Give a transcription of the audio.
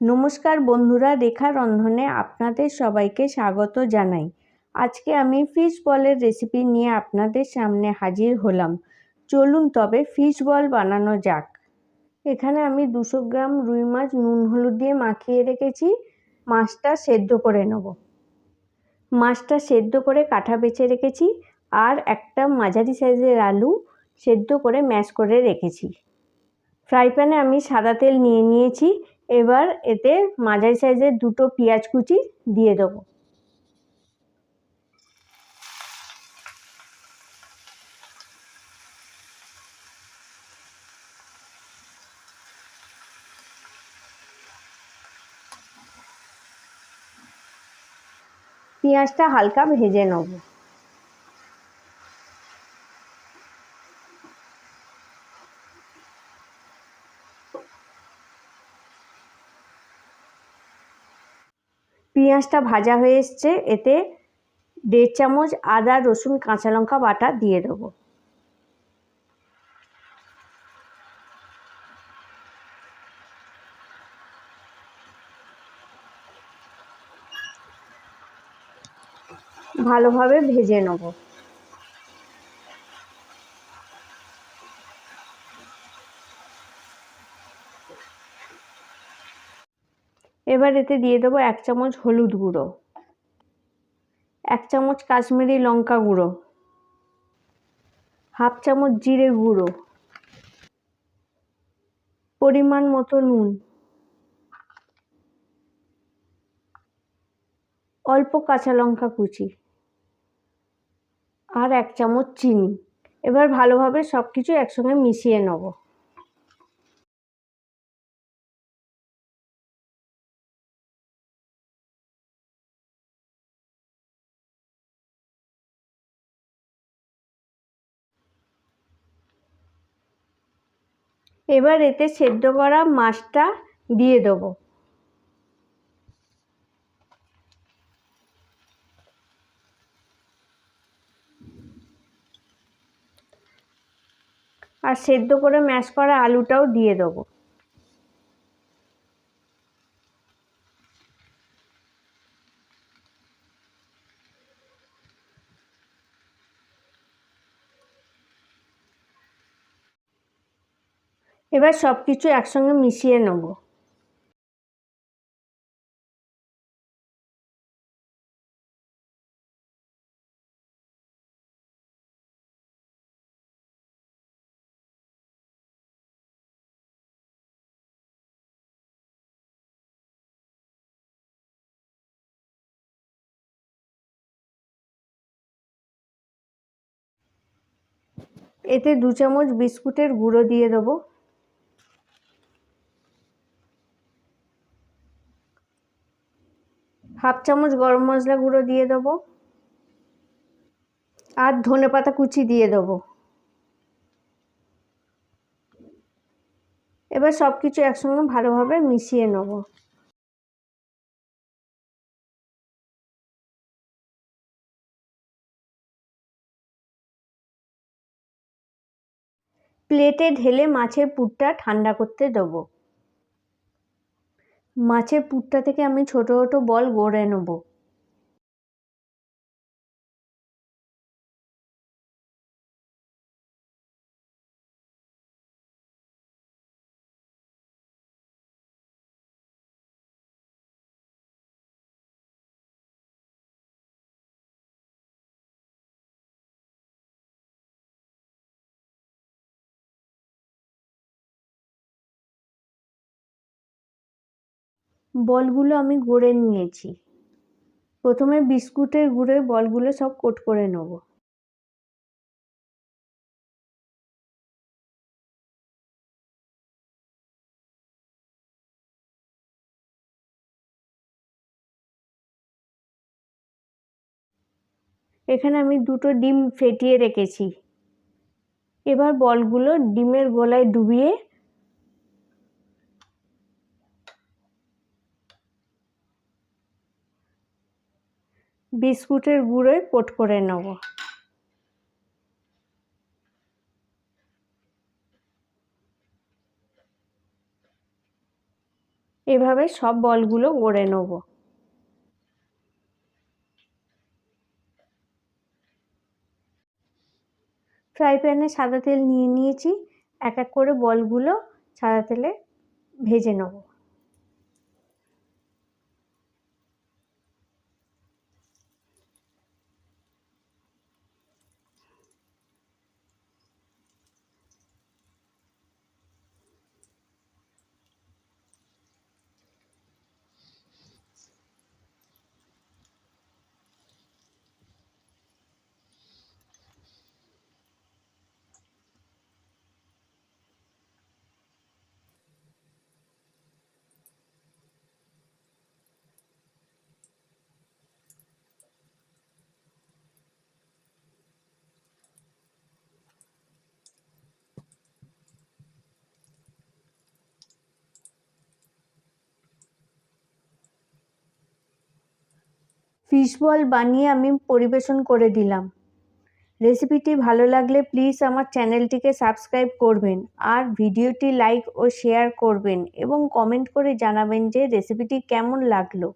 নমস্কার বন্ধুরা, রেখা রন্ধনে আপনাদের সবাইকে স্বাগত জানাই। আজকে আমি ফিশ বলের রেসিপি নিয়ে আপনাদের সামনে হাজির হলাম। চলুন তবে ফিশ বল বানানো যাক। এখানে আমি 200 গ্রাম রুই মাছ নুন হলুদ দিয়ে মাখিয়ে রেখেছি। মাছটা সেদ্ধ করে নেব। মাছটা সেদ্ধ করে কাঁটা বেছে রেখেছি, আর একটা মাঝারি সাইজের আলু সেদ্ধ করে ম্যাশ করে রেখেছি। ফ্রাই প্যানে আমি সাদা তেল নিয়ে নিয়েছি। এবার এতে মাঝারি সাইজের দুটো পেঁয়াজ কুচি দিয়ে দেবো। পেঁয়াজটা হালকা ভেজে নেব। পেঁয়াজটা ভাজা হয়ে এসছে, এতে 1.5 চামচ আদা রসুন কাঁচা লঙ্কা বাটা দিয়ে দেবো। ভালোভাবে ভেজে নেব। এবার এতে দিয়ে দেবো 1 চামচ হলুদ গুঁড়ো, 1 চামচ কাশ্মীরি লঙ্কা গুঁড়ো, হাফ চামচ জিরে গুঁড়ো, পরিমাণ মতো নুন, অল্প কাঁচা লঙ্কা কুচি, আর 1 চামচ চিনি। এবার ভালোভাবে সব কিছু একসঙ্গে মিশিয়ে নেব। এবার এতে সেদ্ধ করা মাছটা দিয়ে দেবো। আর সেদ্ধ করে ম্যাশ করা আলুটাও দিয়ে দেবো। এবার সব কিছু একসঙ্গে মিশিয়ে নেব। এতে 2 চামচ বিস্কুটের গুঁড়ো দিয়ে দেবো। হাফ চামচ গরম মশলা গুঁড়ো দিয়ে দেবো, আর ধনেপাতা কুচি দিয়ে দেবো। এবার সব কিছু একসঙ্গে ভালোভাবে মিশিয়ে নেব। প্লেটে ঢেলে মাছের পুরটা ঠান্ডা করতে দেবো। মাছের পুরটা থেকে আমি ছোট ছোট বল গড়ে নেব। বলগুলো আমি গড়ে নিয়েছি। প্রথমে বিস্কুটের গুঁড়োয় বলগুলো সব কোট করে নেব। এখানে আমি দুটো ডিম ফেটিয়ে রেখেছি। এবার বলগুলো ডিমের গোলায় ডুবিয়ে বিস্কুটের গুঁড়োয় কোট করে নেব। এভাবে সব বলগুলো গড়ে নেব। ফ্রাই প্যানে সাদা তেল নিয়ে নিয়েছি, এক এক করে বলগুলো সাদা তেলে ভেজে নেব। ফিশ বল বানিয়ে আমি পরিবেশন করে দিলাম। রেসিপিটি ভালো লাগলে প্লিজ আমার চ্যানেলটিকে সাবস্ক্রাইব করবেন আর ভিডিওটি লাইক ও শেয়ার করবেন এবং কমেন্ট করে জানাবেন যে রেসিপিটি কেমন লাগলো।